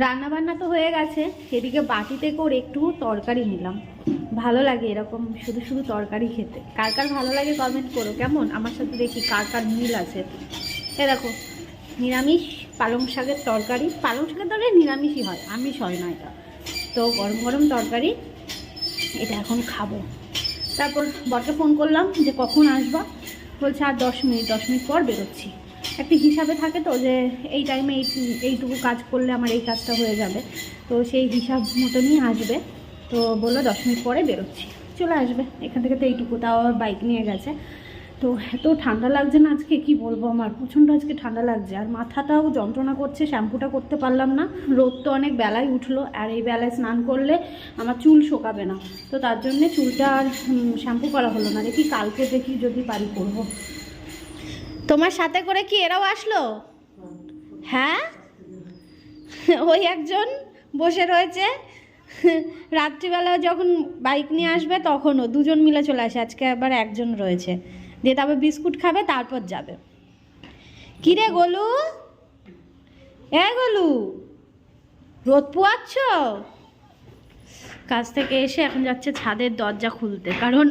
রান্না বান্না তো হয়ে গেছে, এদিকে বাটিতে করে একটু তরকারি নিলাম। ভালো লাগে এরকম শুধু শুধু তরকারি খেতে। কার কার ভালো লাগে কমেন্ট করো কেমন, আমার সাথে দেখি কার কার মিল আছে। এ দেখো নিরামিষ পালং শাকের তরকারি। পালং শাকের তরকারি নিরামিষই হয়, আমিষ হয় না এটা। তো গরম গরম তরকারি, এটা এখন খাবো। তারপর বরকে ফোন করলাম যে কখন আসবা, বলছে আর 10 মিনিট, 10 মিনিট পর বেরোচ্ছি। একটি হিসাবে থাকে তো যে এই টাইমে এইটুকু কাজ করলে আমার এই কাজটা হয়ে যাবে, তো সেই হিসাব মতনই আসবে। তো বললো 10 মিনিট পরে বেরোচ্ছি, চলে আসবে এখান থেকে। তো এইটুকু, তাও বাইক নিয়ে গেছে। তো এত ঠান্ডা লাগছে না আজকে, কি বলবো, আমার প্রচণ্ড আজকে ঠান্ডা লাগছে। আর মাথাটাও যন্ত্রণা করছে, শ্যাম্পুটা করতে পারলাম না। রোদ তো অনেক বেলায় উঠলো, আর এই বেলায় স্নান করলে আমার চুল শোকাবে না, তো তার জন্যে চুলটা আর শ্যাম্পু করা হলো না। দেখি কালকে দেখি যদি পারি করবো। তোমার সাথে করে কি এরাও আসলো? হ্যাঁ, ওই একজন বসে রয়েছে, রাত্রিবেলা যখন বাইক নিয়ে আসবে তখনও দুজন মিলে চলে আসে। আজকে আবার একজন রয়েছে, দিয়ে তারপর বিস্কুট খাবে, তারপর যাবে। কিরে গোলু, গোলু, রোদ পোয়াচ্ছ? কাজ থেকে এসে এখন যাচ্ছে ছাদের দরজা খুলতে, কারণ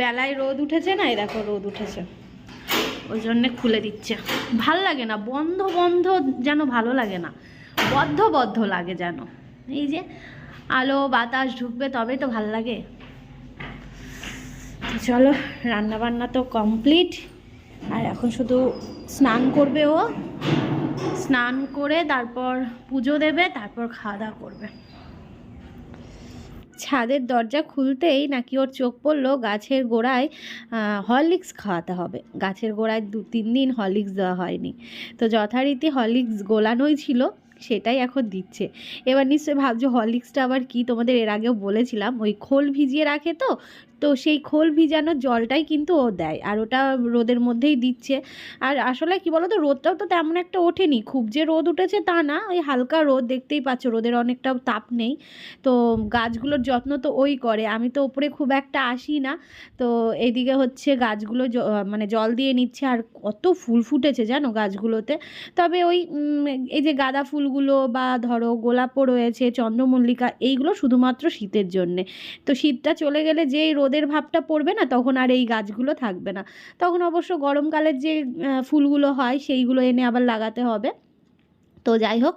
বেলায় রোদ উঠেছে না, এই দেখো রোদ উঠেছে, ওই জন্যে খুলে দিচ্ছে। ভাল লাগে না, বন্ধ বন্ধ যেন ভালো লাগে না, বদ্ধ বদ্ধ লাগে যেন। এই যে আলো বাতাস ঢুকবে তবেই তো ভাল লাগে। চলো, রান্না বান্না তো কমপ্লিট, আর এখন শুধু স্নান করবে ও, স্নান করে তারপর পুজো দেবে, তারপর খাওয়া দাওয়া করবে। ছাদের দরজা খুলতেই নাকি ওর চোখ পড়লো গাছের গোড়ায় হরলিক্স খাওয়াতে হবে। গাছের গোড়ায় 2-3 দিন হরলিক্স দেওয়া হয়নি, তো যথারীতি হরলিক্স গোলানোই ছিল, সেটাই এখন দিচ্ছে। এবার নিশ্চয়ই ভাবছো হরলিক্সটা আবার কি, তোমাদের এর আগেও বলেছিলাম ওই খোল ভিজিয়ে রাখে, তো তো সেই খোল ভিজানো জলটাই কিন্তু ও দেয়, আর ওটা রোদের মধ্যেই দিচ্ছে। আর আসলে কি বলো তো, রোদটাও তো তেমন একটা ওঠেনি, খুব যে রোদ উঠেছে তা না, ওই হালকা রোদ, দেখতেই পাচ্ছ রোদের অনেকটাও তাপ নেই। তো গাছগুলোর যত্ন তো ওই করে, আমি তো ওপরে খুব একটা আসি না। তো এইদিকে হচ্ছে গাছগুলো মানে জল দিয়ে নিচ্ছে। আর কত ফুল ফুটেছে জানো গাছগুলোতে। তবে ওই এই যে গাঁদা ফুলগুলো বা ধরো গোলাপও রয়েছে, চন্দ্রমল্লিকা, এইগুলো শুধুমাত্র শীতের জন্যে। তো শীতটা চলে গেলে যেই রোদের ভাবটা পড়বে না, তখন আর এই গাছগুলো থাকবে না। তখন অবশ্য গরমকালের যে ফুলগুলো হয় সেইগুলো এনে আবার লাগাতে হবে। তো যাই হোক,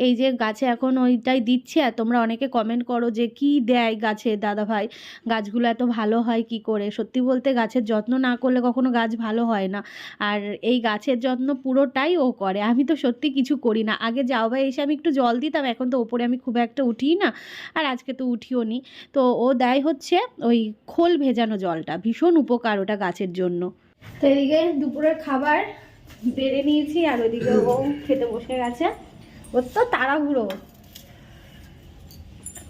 এই যে গাছে এখন ওইটাই দিচ্ছে। আর তোমরা অনেকে কমেন্ট করো যে কি দেয় গাছে দাদা ভাই, গাছগুলো এত ভালো হয় কি করে। সত্যি বলতে গাছের যত্ন না করলে কখনো গাছ ভালো হয় না, আর এই গাছের যত্ন পুরোটাই ও করে। আমি তো সত্যি কিছু করি না। আগে যাও বা এসে আমি একটু জল দিতাম, এখন তো ওপরে আমি খুব একটা উঠিই না, আর আজকে তো উঠিও নি। তো ও দেয় হচ্ছে ওই খোল ভেজানো জলটা, ভীষণ উপকার ওটা গাছের জন্য। তো এদিকে দুপুরের খাবার বেড়ে নিয়েছি, আর ওইদিকে ও খেতে বসে গেছে। ওর তো তাড়াহুড়ো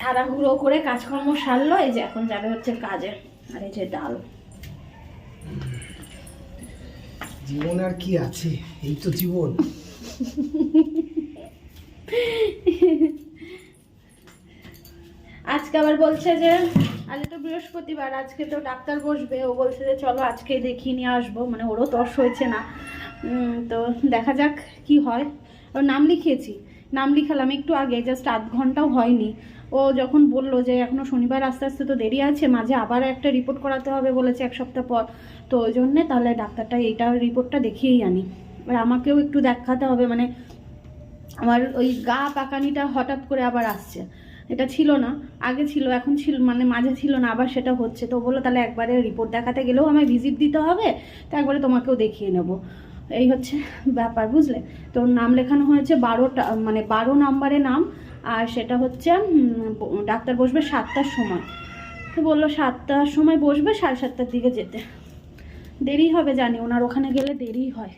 তাড়াহুড়ো করে কাজকর্ম সারলো, এই যে এখন যাবে হচ্ছে কাজে। আর এই যে ডাল। জীবন আর কি আছে, এই তো জীবন। আজকে আবার বলছে যে আজ তো বৃহস্পতিবার, আজকে তো ডাক্তার বসবে। ও বলছে যে চলো আজকে দেখিয়ে নিয়ে আসবো, মানে ওরও তর্স হয়েছে না। তো দেখা যাক কি হয়। ওর নাম লিখিয়েছি, নাম লিখালাম একটু আগে, জাস্ট 8 ঘন্টাও হয়নি। ও যখন বললো যে এখনো শনিবার আস্তে আস্তে তো দেরি আছে, মাঝে আবার একটা রিপোর্ট করাতে হবে বলেছে 1 সপ্তাহ পর। তো ওই জন্যে তাহলে ডাক্তারটা এইটা রিপোর্টটা দেখিয়েই আনি। এবার আমাকেও একটু দেখাতে হবে, মানে আমার ওই গা পাকানিটা হঠাৎ করে আবার আসছে। এটা ছিল না, আগে ছিল, এখন ছিল, মানে মাঝে ছিল না, আবার সেটা হচ্ছে। তো বললো তাহলে একবারে রিপোর্ট দেখাতে গেলেও আমায় ভিজিট দিতে হবে, তো একবারে তোমাকেও দেখিয়ে নেব। এই হচ্ছে ব্যাপার, বুঝলে। তো নাম লেখানো হয়েছে 12টা, মানে 12 নম্বরে নাম। আর সেটা হচ্ছে ডাক্তার বসবে 7টার সময়। তো বললো 7টার সময় বসবে, 7:30টার দিকে যেতে। দেরি হবে জানি, ওনার ওখানে গেলে দেরি হয়।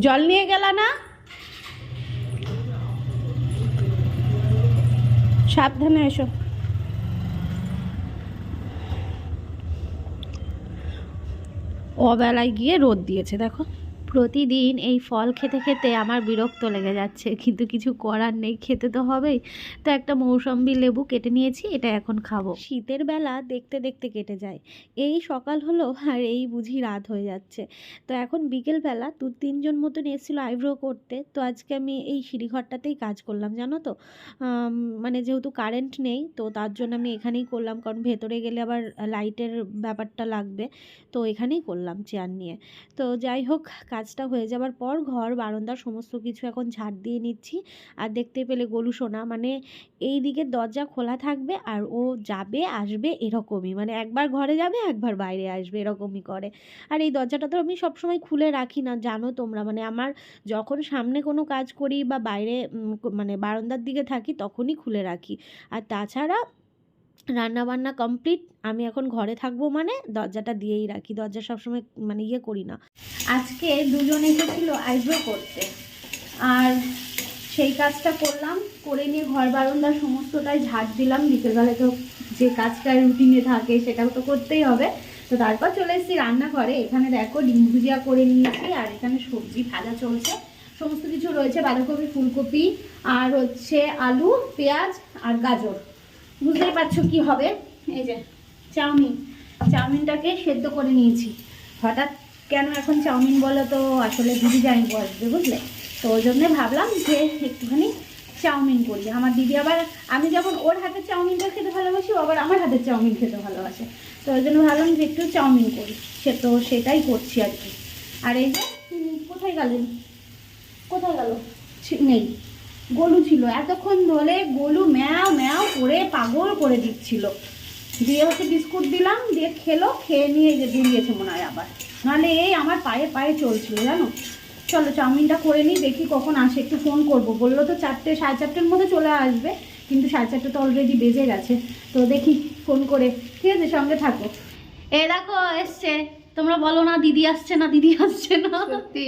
জল নিয়ে গেলা না? সাবধানে এসো। অবেলায় গিয়ে রোদ দিয়েছে দেখো। প্রতিদিন এই ফল খেতে খেতে আমার বিরক্ত লেগে যাচ্ছে, কিন্তু কিছু করার নেই, খেতে তো হবেই। তো একটা মৌসম্বি লেবু কেটে নিয়েছি, এটা এখন খাবো। শীতের বেলা দেখতে দেখতে কেটে যায়, এই সকাল হলো আর এই বুঝি রাত হয়ে যাচ্ছে। তো এখন বিকেলবেলা 2-3 জন মতন এসেছিলো আইব্রো করতে। তো আজকে আমি এই সিঁড়িঘরটাতেই কাজ করলাম, জানো তো। মানে যেহেতু কারেন্ট নেই, তো তার জন্য আমি এখানেই করলাম, কারণ ভেতরে গেলে আবার লাইটের ব্যাপারটা লাগবে। তো এখানেই করলাম চেয়ার নিয়ে। তো যাই হোক, কাজটা হয়ে যাবার পর ঘর বারান্দার সমস্ত কিছু এখন ঝাড় দিয়ে নিচ্ছি। আর দেখতে পেলে গোলু সোনা মানে এই দিকের দরজা খোলা থাকবে আর ও যাবে আসবে এরকমই, মানে একবার ঘরে যাবে একবার বাইরে আসবে এরকমই করে। আর এই দরজাটা তো আমি সবসময় খুলে রাখি না, জানো তোমরা, মানে আমার যখন সামনে কোনো কাজ করি বা বাইরে মানে বারান্দার দিকে থাকি তখনই খুলে রাখি। আর তাছাড়া রান্নাবান্না কমপ্লিট, আমি এখন ঘরে থাকবো মানে দরজাটা দিয়েই রাখি, দরজা সবসময় মানে ইয়ে করি না। আজকে 2জন এসেছিলো আইব্রো করতে, আর সেই কাজটা করলাম, করে নিয়ে ঘর বারান্দার সমস্তটাই ঝাড় দিলাম। বিকেলবেলা তো যে কাজটা রুটিনে থাকে সেটাও তো করতেই হবে। তো তারপর চলে এসেছি রান্নাঘরে। এখানে দেখো ডিম ভুজিয়া করে নিয়েছি, আর এখানে সবজি ভাজা চলছে, সমস্ত কিছু রয়েছে, বাঁধাকপি, ফুলকপি, আর হচ্ছে আলু, পেঁয়াজ আর গাজর। বুঝতেই পারছো কি হবে। এই যে চাউমিনটাকে সেদ্ধ করে নিয়েছি। হঠাৎ কেন এখন চাউমিন বলো তো, আসলে দিদি যাই বসবে বুঝলে, তো ওই জন্যে ভাবলাম যে একটুখানি চাউমিন করি। আমার দিদি আবার, আমি যখন ওর হাতের চাউমিনটা খেতে ভালোবাসি, ও আবার আমার হাতের চাউমিন খেতে ভালোবাসে, তো ওই জন্য ভাবলাম যে একটু চাউমিন করি। তো সেটাই করছি আর কি। আর এই যে কোথায় গেল নেই, গোলু ছিল এতক্ষণ ধরে, গোলু ম্যাও ম্যাও করে পাগল করে দিচ্ছিল। দিয়ে হচ্ছে বিস্কুট দিলাম, দিয়ে খেলো, খেয়ে নিয়ে যে বেরিয়েছে মনে হয় আবার, নাহলে এই আমার পায়ে পায়ে চলছিল জানো। চলো চাউমিনটা করে নিই, দেখি কখন আসে, একটু ফোন করবো। বললো তো 4টে 4:30-এর মধ্যে চলে আসবে, কিন্তু 4:30 তো অলরেডি বেজে গেছে। তো দেখি ফোন করে, ঠিক আছে, সঙ্গে থাকো। এ দেখো এসছে, তোমরা বলো না দিদি আসছে না, দিদি আসছে না। সত্যি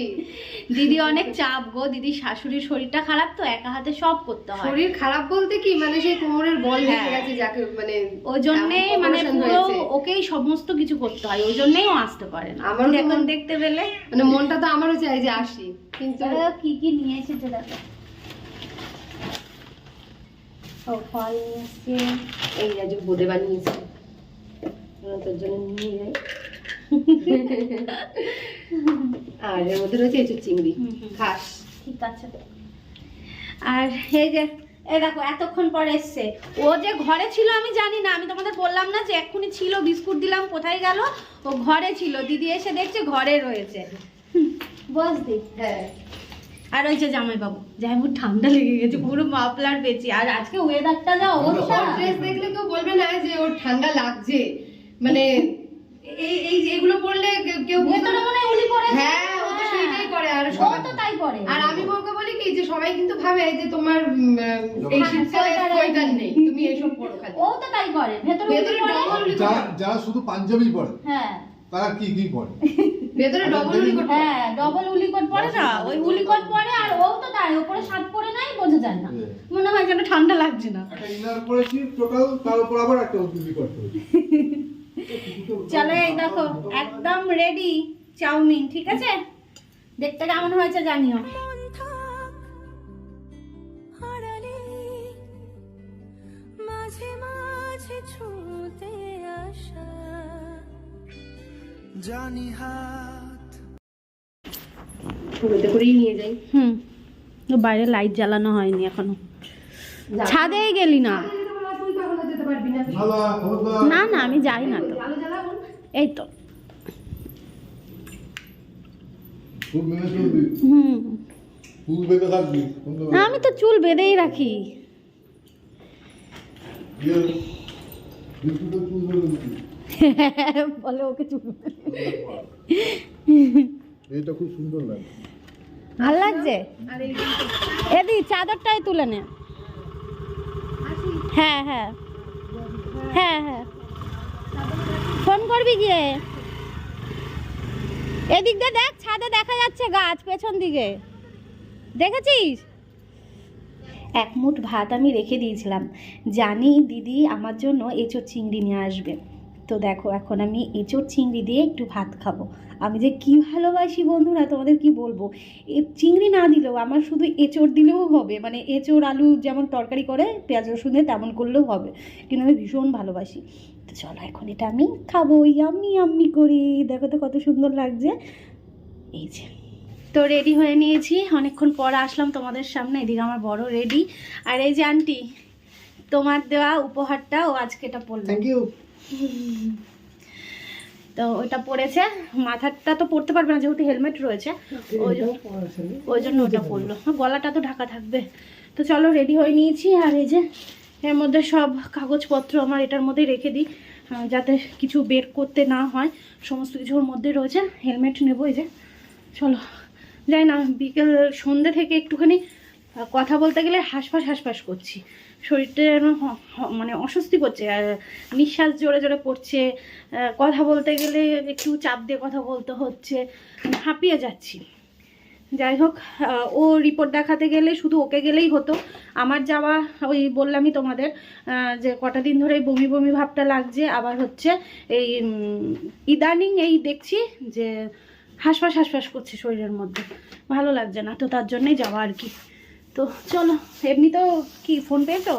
দিদি অনেক চাপ গো, দিদি শাশুড়ির শরীরটা খারাপ, তো একা হাতে সব করতে হয়। শরীর খারাপ বলতে কি, মানে সেই কোমরের বল ভেঙে গেছে, যাকে মানে ওই জন্যেই মানে পুরো হয়েছে। ওকেই সমস্ত কিছু করতে হয়, ওই জন্যই ও আসতে পারে না। আমারও তো এখন দেখতে পেলে মানে মনটা তো আমারও চাই যে আসি, কিন্তু কি কি নিয়ে এসেছে দেখো। ও ফল নিয়ে এসছে, এই আজ বোঁদে বানিয়েছে, তোর জন্য নিয়ে যাই। আর এর মধ্যে রয়েছে এঁচোড় চিংড়ি, খাস। ঠিক আছে। আর এই যে দেখো এতক্ষণ পরে এসছে, ও যে ঘরে ছিল আমি জানি না, আমি তোমাদের বললাম না যে এক্ষুনি ছিল, বিস্কুট দিলাম, কোথায় গেল, ও ঘরে ছিল। দিদি এসে দেখছে ঘরে রয়েছে, বস দি। হ্যাঁ, আর ওই যে জামাইবাবু, জামাইবাবুর ঠান্ডা লেগে গেছে, পুরো মাফলার পেয়েছি। আর আজকে ওয়েদারটা যা অবস্থা, ড্রেস দেখলে কেউ বলবে না যে ওর ঠান্ডা লাগছে, মানে এই এই এগুলো পরলে কেউ ভেতরে মনে হয় উলি পরে। হ্যাঁ, ও তো সেইটাই করে। আর ও সবাই তো তাই করে। আর আমি বলতে বলি কি যে সবাই কিন্তু ভাবে যে তোমার এই শীতকালে সোয়েটার নেই, তুমি এইসব পরো খালি। ও তো তাই করে, ভেতরে উলি পরে। যারা শুধু পাঞ্জাবি পরে হ্যাঁ, তারা কি পরে? ভেতরে ডবল উলি করতে। হ্যাঁ ডবল উলি কোট পরে না, ওই উলি কোট পরে। আর ও তো তাই, উপরে শার্ট পরে নাই, বোঝা যায় না, মনে হয় যেন ঠান্ডা লাগছে না। একটা ইনার পরেছি টোটাল, তার উপর আবার একটা উদ্যোগী করতে হবে। চলো এই দেখো একদম রেডি চাউমিন, ঠিক আছে? দেখতে কেমন হয়েছে জানিও। জানি হাত ছবিতে করেই নিয়ে যাই। বাইরে লাইট জ্বালানো হয়নি এখনো, ছাদে গেলি না? তুই কখনো যেতে পারবি না। শালা, খবরদার। না না আমি যাই না তো, আলো জ্বালাবো। এই তো। খুব মেনে চলবি, ফুল বেঁধে থাকবি। না আমি তো চুল বেঁধেই রাখি। বলে ওকে চুল এটা খুব সুন্দর লাগে। ভাল লাগছে। এদি চাদরটাই তুলে নে। হ্যাঁ হ্যাঁ হ্যাঁ হ্যাঁ, ফোন করবি গিয়ে। এদিক দিয়ে দেখ, ছাদে দেখা যাচ্ছে গাছ পেছন দিকে, দেখেছিস? এক মুঠ ভাত আমি রেখে দিয়েছিলাম, জানি দিদি আমার জন্য এঁচোড় চিংড়ি নিয়ে আসবে। তো দেখো এখন আমি এঁচোড় চিংড়ি দিয়ে একটু ভাত খাবো। আমি যে কি ভালোবাসি বন্ধুরা, তোমাদের কি বলবো। চিংড়ি না দিলেও আমার শুধু এঁচোড় দিলেও হবে, মানে এঁচোড় আলু যেমন তরকারি করে পেঁয়াজ রসুন দিয়ে তেমন করলেও হবে, কিন্তু আমি ভীষণ ভালোবাসি। তো চলো এখন এটা আমি খাবো ইয়াম্মি করি। দেখো তো কত সুন্দর লাগছে। এই যে তো রেডি হয়ে নিয়েছি, অনেকক্ষণ পর আসলাম তোমাদের সামনে। এদিকে আমার বড় রেডি, আর এই যে আন্টি তোমার দেওয়া উপহারটা ও আজকে এটা পরলো। Thank you. তো ওইটা পরেছে, মাথাটা তো পরতে পারবে না যেহেতু হেলমেট রয়েছে, ওই জন্য ওটা পরলো। গলাটা তো ঢাকা থাকবে। তো চলো রেডি হয়ে নিয়েছি, আর এই যে এর মধ্যে সব কাগজপত্র আমার এটার মধ্যেই রেখে দিই, যাতে কিছু বের করতে না হয়। সমস্ত কিছুর মধ্যে রয়েছে। হেলমেট নেবো। এই যে চলো যাই না, বিকেল সন্ধ্যে থেকে একটুখানি কথা বলতে গেলে হাঁসফাঁস করছি। শরীরটা যেন মানে অস্বস্তি করছে, আর নিঃশ্বাস জোরে জোরে পড়ছে। কথা বলতে গেলে একটু চাপ দিয়ে কথা বলতে হচ্ছে, হাঁপিয়ে যাচ্ছি। যাই হোক, ও রিপোর্ট দেখাতে গেলে শুধু ওকে গেলেই হতো। আমার যাওয়া ওই বললামই তোমাদের যে কটা দিন ধরে বমি বমি ভাবটা লাগছে, আবার হচ্ছে এই ইদানিং এই দেখছি যে হাঁসফাঁস করছে শরীরের মধ্যে, ভালো লাগছে না। তো তার জন্যই যাওয়া আর কি। তো চলো, এমনিতেও কি ফোন পেয়েছো?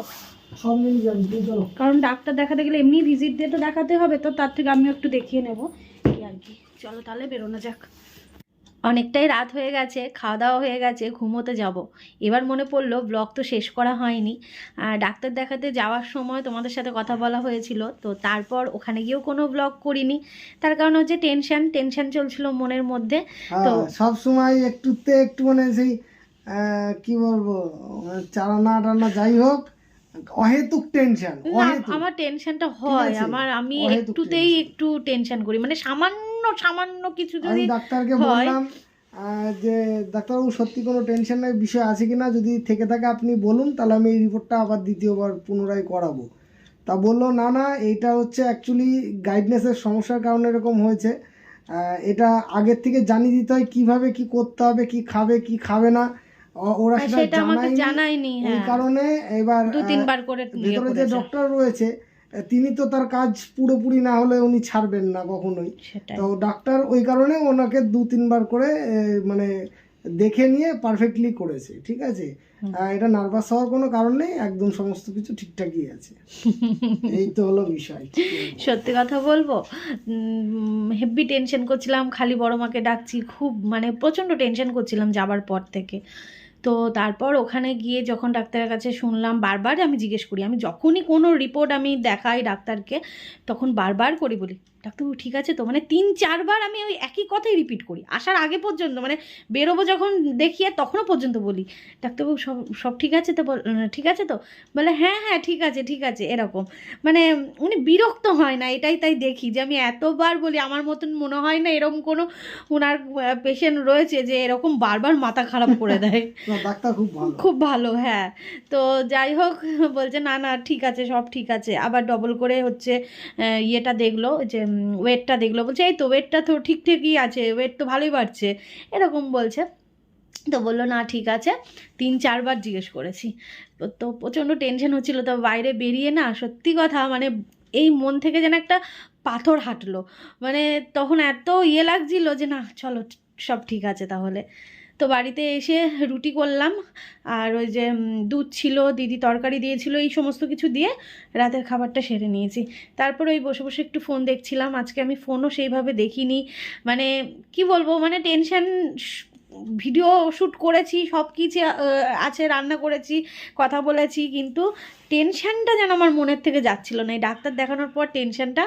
সব নিয়ে যাবি তুই, চলো। কারণ ডাক্তার দেখাতে গেলে এমনি ভিজিট দিয়ে তো দেখাতে হবে, তো তার থেকে আমিও একটু দেখিয়ে নেবো এই আর কি। চলো তাহলে বেরোনো যাক। অনেকটাই রাত হয়ে গেছে, খাওয়া দাওয়া হয়ে গেছে, ঘুমোতে যাব। এবার মনে পড়লো ব্লগ তো শেষ করা হয়নি। ডাক্তার দেখাতে যাওয়ার সময় তোমাদের সাথে কথা বলা হয়েছিল, তো তারপর ওখানে গিয়েও কোনো ব্লগ করিনি। তার কারণ হচ্ছে টেনশন চলছিল মনের মধ্যে। তো সব সময় একটুতে একটু মানে সেই কি বলবো, টানা যাই হোক, অহেতুক টেনশন। আমার টেনশনটা হয়, আমি একটুতেই একটু টেনশন করি, মানে সামান্য কিছু যদি ডাক্তারকে বললাম যে ডাক্তারবাবু সত্যি কোনো টেনশনের বিষয় আছে কিনা, যদি থেকে থাকে আপনি বলুন, তাহলে আমি এই রিপোর্টটা আবার দ্বিতীয়বার পুনরায় করাবো। তা বললো না এইটা হচ্ছে অ্যাকচুয়ালি গাইডনেসের সমস্যার কারণে এরকম হয়েছে। এটা আগের থেকে জানিয়ে দিতে হয় কিভাবে কি করতে হবে, কি খাবে কি খাবে না, ওরা সেটা জানায়নি। এই কারণে এবার 2-3 বার করে ভেতরে যে ডক্টর রয়েছে তিনি তো তার কাজ পুরোপুরি না হলে উনি ছাড়বেন না কখনোই। তো ডাক্তার ওই কারণে ওনাকে 2-3 বার করে মানে দেখে নিয়ে পারফেক্টলি করেছে। ঠিক আছে, এটা নার্ভাস হওয়ার কোনো কারণ নেই, একদম সমস্ত কিছু ঠিকঠাকই আছে। এই তো হলো বিষয়। সত্যি কথা বলবো, হেভি টেনশন করছিলাম, খালি বড় মাকে ডাকছি, খুব মানে প্রচণ্ড টেনশন করছিলাম যাবার পর থেকে। তো তারপর ওখানে গিয়ে যখন ডাক্তারের কাছে শুনলাম, বারবার আমি জিজ্ঞেস করি, আমি যখনই কোনো রিপোর্ট আমি দেখাই ডাক্তারকে তখন বারবার করে বলি ডাক্তারবাবু ঠিক আছে তো, মানে 3-4 বার আমি ওই একই কথাই রিপিট করি আসার আগে পর্যন্ত, মানে বেরোবো যখন দেখিয়ে তখনও পর্যন্ত বলি ডাক্তারবাবু সব ঠিক আছে তো, ঠিক আছে তো, বলে হ্যাঁ ঠিক আছে এরকম। মানে উনি বিরক্ত হয় না, এটাই তাই দেখি যে আমি এতবার বলি। আমার মতন মনে হয় না এরকম কোনো ওনার পেশেন্ট রয়েছে যে এরকম বারবার মাথা খারাপ করে দেয়। ডাক্তার খুব ভালো। হ্যাঁ, তো যাই হোক বলছে না ঠিক আছে, সব ঠিক আছে। আবার ডবল করে হচ্ছে ইয়েটা দেখলো, যে ওয়েটটা দেখলো, বলছে এই তো ওয়েটটা তো ঠিকই আছে, ওয়েট তো ভালোই বাড়ছে এরকম বলছে। তো বললো না ঠিক আছে। 3-4 বার জিজ্ঞেস করেছি। তো প্রচণ্ড টেনশন হচ্ছিল। তো বাইরে বেরিয়ে না সত্যি কথা মানে এই মন থেকে যেন একটা পাথর হাঁটলো, মানে তখন এত লাগছিল যে না চলো সব ঠিক আছে তাহলে। তো বাড়িতে এসে রুটি করলাম, আর ওই যে দুধ ছিল, দিদি তরকারি দিয়েছিল, এই সমস্ত কিছু দিয়ে রাতের খাবারটা সেরে নিয়েছি। তারপর ওই বসে বসে একটু ফোন দেখছিলাম। আজকে আমি ফোনও সেইভাবে দেখিনি, মানে কি বলবো, মানে টেনশন। ভিডিও শ্যুট করেছি, সব কিছু আছে, রান্না করেছি, কথা বলেছি, কিন্তু টেনশানটা যেন আমার মনের থেকে যাচ্ছিল না। এই ডাক্তার দেখানোর পর টেনশানটা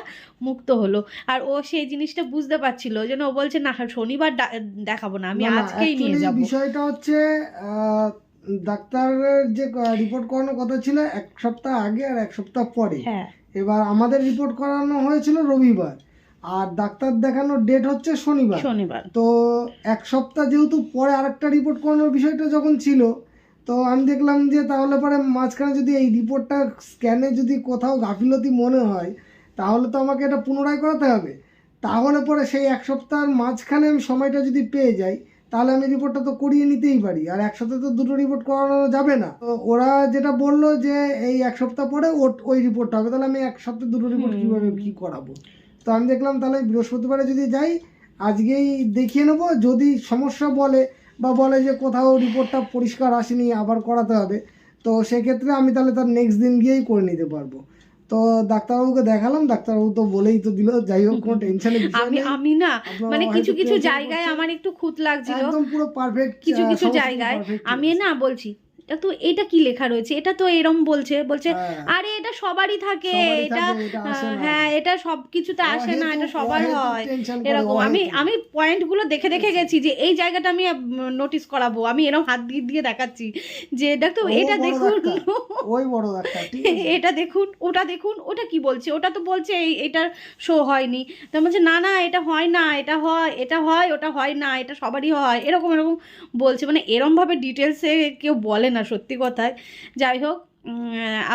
মুক্ত হলো, আর ও সেই জিনিসটা বুঝতে পারছিল। ওই জন্য ও বলছে না শনিবার দেখাবো না, আমি আজকেই নিয়ে যাবো। বিষয়টা হচ্ছে ডাক্তারের যে রিপোর্ট করানোর কথা ছিল 1 সপ্তাহ আগে আর 1 সপ্তাহ পরে। এবার আমাদের রিপোর্ট করানো হয়েছিল রবিবার, আর ডাক্তার দেখানোর ডেট হচ্ছে শনিবার। তো 1 সপ্তাহ যেহেতু পরে আরেকটা রিপোর্ট করানোর বিষয়টা যখন ছিল, তো আমি দেখলাম যে তাহলে পরে মাঝখানে যদি এই রিপোর্টটা স্ক্যানে যদি কোথাও গাফিলতি মনে হয়, তাহলে তো আমাকে এটা পুনরায় করাতে হবে। তাহলে পরে সেই 1 সপ্তাহের মাঝখানে আমি সময়টা যদি পেয়ে যাই, তাহলে আমি রিপোর্টটা তো করিয়ে নিতেই পারি, আর একসাথে তো দুটো রিপোর্ট করানো যাবে না। তো ওরা যেটা বললো যে এই 1 সপ্তাহ পরে ওই রিপোর্টটা হবে, তাহলে আমি এক সপ্তাহে দুটো রিপোর্ট কীভাবে কী করাবো। তো আমি দেখলাম তাহলে বৃহস্পতিবারে যদি যাই আজকেই দেখিয়ে নেবো, যদি সমস্যা বলে বা বলে যে কোথাও রিপোর্টটা পরিষ্কার আসেনি আবার করাতে হবে, তো সেক্ষেত্রে আমি তাহলে তার নেক্সট দিন গিয়েই করে নিতে পারবো। তো ডাক্তারবাবুকে দেখালাম, ডাক্তারবাবু তো বলেই তো দিল, যাই হোক কোনো টেনশনের বিষয় নেই। আমি না মানে কিছু জায়গায় আমার একটু খুঁত লাগছিল, একদম পুরো পারফেক্ট কিছু জায়গায় আমি না বলছি তো এটা কি লেখা রয়েছে, এটা তো এরম বলছে আরে এটা সবারই থাকে, এটা হ্যাঁ এটা সব কিছুতে আসে না, এটা সবার হয় এরকম। আমি পয়েন্টগুলো দেখে গেছি যে এই জায়গাটা আমি নোটিস করাবো, আমি এরকম হাত দিয়ে দেখাচ্ছি যে ডাক্তার এটা দেখুন, ওই বড় ডাক্তার এটা দেখুন, ওটা দেখুন, ওটা কি বলছে, ওটা তো বলছে এটার শো হয়নি, তো বলছে না এটা হয় না, এটা হয় ওটা হয় না, এটা সবারই হয়, এরকম বলছে, মানে এরমভাবে ডিটেলসে কেউ বলে না সত্যি কথায়। যাই হোক,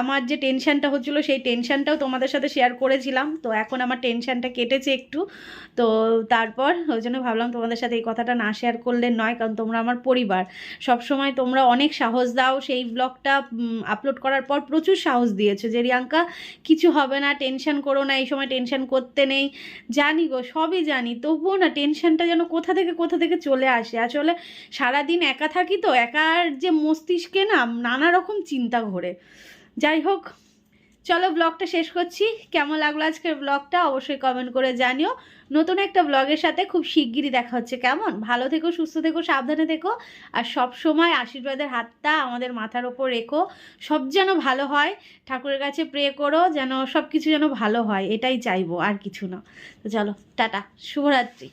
আমার যে টেনশানটা হচ্ছিলো সেই টেনশানটাও তোমাদের সাথে শেয়ার করেছিলাম, তো এখন আমার টেনশানটা কেটেছে একটু। তো তারপর ওই জন্য ভাবলাম তোমাদের সাথে এই কথাটা না শেয়ার করলে নয়, কারণ তোমরা আমার পরিবার, সব সময় তোমরা অনেক সাহস দাও। সেই ব্লগটা আপলোড করার পর প্রচুর সাহস দিয়েছো যে রিয়াঙ্কা কিছু হবে না, টেনশান করো না, এই সময় টেনশান করতে নেই। জানি গো, সবই জানি, তবুও না টেনশানটা যেন কোথা থেকে চলে আসে। আসলে সারাদিন একা থাকি তো, একার যে মস্তিষ্কে না নানা রকম চিন্তা ঘোরে। যাই হোক, চলো ব্লগটা শেষ করছি। কেমন লাগলো আজকের ব্লগটা অবশ্যই কমেন্ট করে জানিও। নতুন একটা ব্লগের সাথে খুব শিগগিরই দেখা হচ্ছে। কেমন? ভালো থেকো, সুস্থ থেকো, সাবধানে থেকো, আর সব সময় আশীর্বাদের হাতটা আমাদের মাথার ওপর রেখো। সব যেন ভালো হয়, ঠাকুরের কাছে প্রে করো যেন সব কিছু যেন ভালো হয়, এটাই চাইবো, আর কিছু না। তো চলো টাটা, শুভরাত্রি।